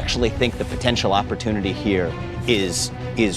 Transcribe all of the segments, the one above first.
actually think the potential opportunity here is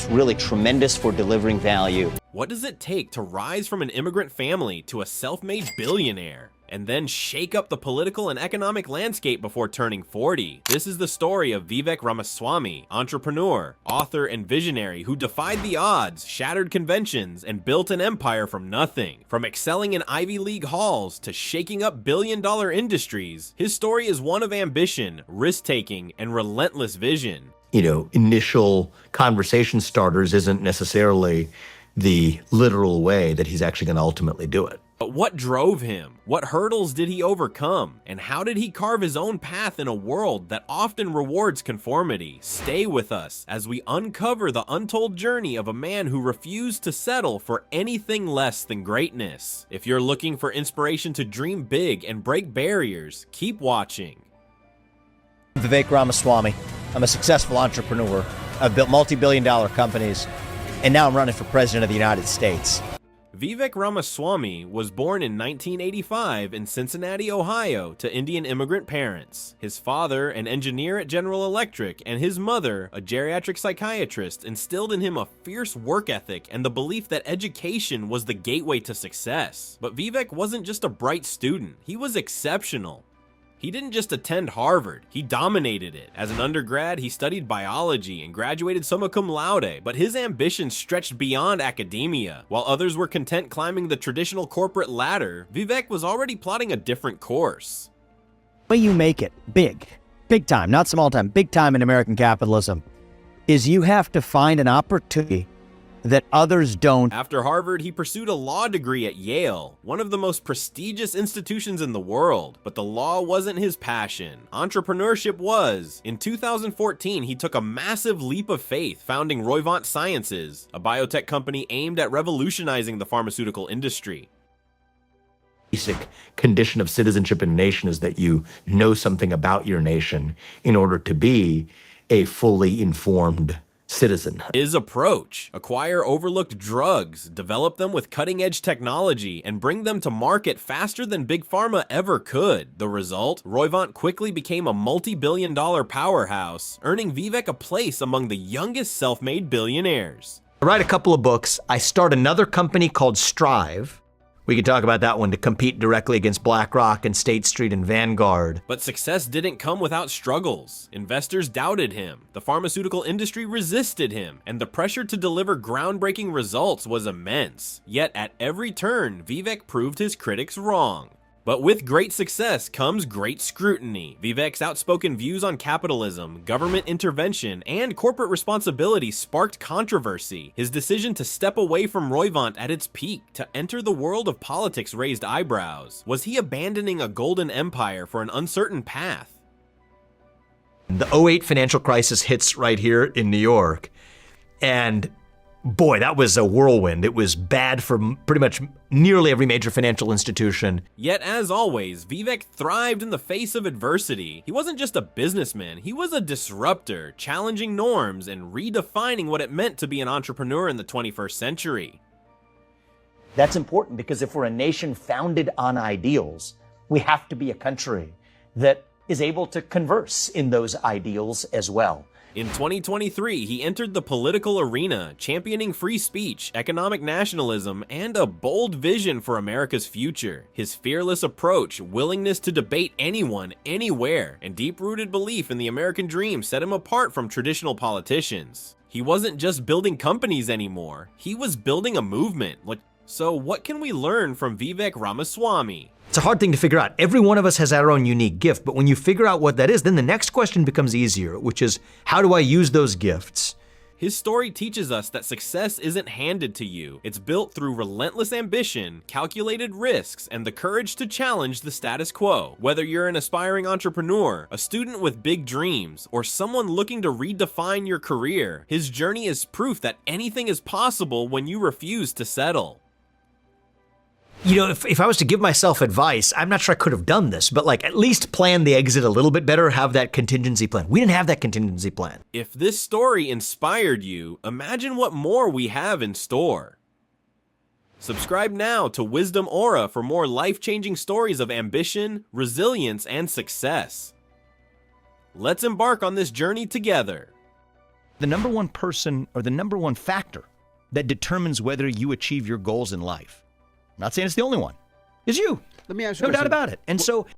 really tremendous for delivering value. What does it take to rise from an immigrant family to a self-made billionaire, and then shake up the political and economic landscape before turning 40? This is the story of Vivek Ramaswamy, entrepreneur, author, and visionary who defied the odds, shattered conventions, and built an empire from nothing. From excelling in Ivy League halls to shaking up billion-dollar industries, his story is one of ambition, risk-taking, and relentless vision. Initial conversation starters isn't necessarily the literal way that he's actually going to ultimately do it. But what drove him? What hurdles did he overcome? And how did he carve his own path in a world that often rewards conformity? Stay with us as we uncover the untold journey of a man who refused to settle for anything less than greatness. If you're looking for inspiration to dream big and break barriers, keep watching. Vivek Ramaswamy. I'm a successful entrepreneur. I've built multi-billion-dollar companies, and now I'm running for president of the United States. Vivek Ramaswamy was born in 1985 in Cincinnati, Ohio, to Indian immigrant parents. His father, an engineer at General Electric, and his mother, a geriatric psychiatrist, instilled in him a fierce work ethic and the belief that education was the gateway to success. But Vivek wasn't just a bright student, he was exceptional. He didn't just attend Harvard, he dominated it. As an undergrad, he studied biology and graduated summa cum laude, but his ambitions stretched beyond academia. While others were content climbing the traditional corporate ladder, Vivek was already plotting a different course. The way you make it big time, not small time, big time in American capitalism, is you have to find an opportunity that others don't. After Harvard, he pursued a law degree at Yale, one of the most prestigious institutions in the world. But the law wasn't his passion. Entrepreneurship was. In 2014, he took a massive leap of faith, founding Roivant Sciences, a biotech company aimed at revolutionizing the pharmaceutical industry. Basic condition of citizenship in a nation is that you know something about your nation in order to be a fully informed citizen. His approach: acquire overlooked drugs, develop them with cutting-edge technology, and bring them to market faster than Big Pharma ever could. The result? Roivant quickly became a multi-billion-dollar powerhouse, earning Vivek a place among the youngest self-made billionaires. I write a couple of books. I start another company called Strive. We could talk about that one, to compete directly against BlackRock and State Street and Vanguard. But success didn't come without struggles. Investors doubted him, the pharmaceutical industry resisted him, and the pressure to deliver groundbreaking results was immense. Yet at every turn, Vivek proved his critics wrong. But with great success comes great scrutiny. Vivek's outspoken views on capitalism, government intervention, and corporate responsibility sparked controversy. His decision to step away from Roivant at its peak to enter the world of politics raised eyebrows. Was he abandoning a golden empire for an uncertain path? The '08 financial crisis hits right here in New York, and boy, that was a whirlwind. It was bad for pretty much nearly every major financial institution. Yet, as always, Vivek thrived in the face of adversity. He wasn't just a businessman, he was a disruptor, challenging norms and redefining what it meant to be an entrepreneur in the 21st century. That's important because if we're a nation founded on ideals, we have to be a country that is able to converse in those ideals as well. In 2023, he entered the political arena, championing free speech, economic nationalism, and a bold vision for America's future. His fearless approach, willingness to debate anyone, anywhere, and deep-rooted belief in the American dream set him apart from traditional politicians. He wasn't just building companies anymore, he was building a movement. So what can we learn from Vivek Ramaswamy? It's a hard thing to figure out. Every one of us has our own unique gift, but when you figure out what that is, then the next question becomes easier, which is, how do I use those gifts? His story teaches us that success isn't handed to you. It's built through relentless ambition, calculated risks, and the courage to challenge the status quo. Whether you're an aspiring entrepreneur, a student with big dreams, or someone looking to redefine your career, his journey is proof that anything is possible when you refuse to settle. You know, if I was to give myself advice, I'm not sure I could have done this, but at least plan the exit a little bit better, have that contingency plan. We didn't have that contingency plan. If this story inspired you, imagine what more we have in store. Subscribe now to Wisdom Aura for more life-changing stories of ambition, resilience, and success. Let's embark on this journey together. The number one person or the number one factor that determines whether you achieve your goals in life, I'm not saying it's the only one, is you. Let me ask you a No doubt question. about it. And so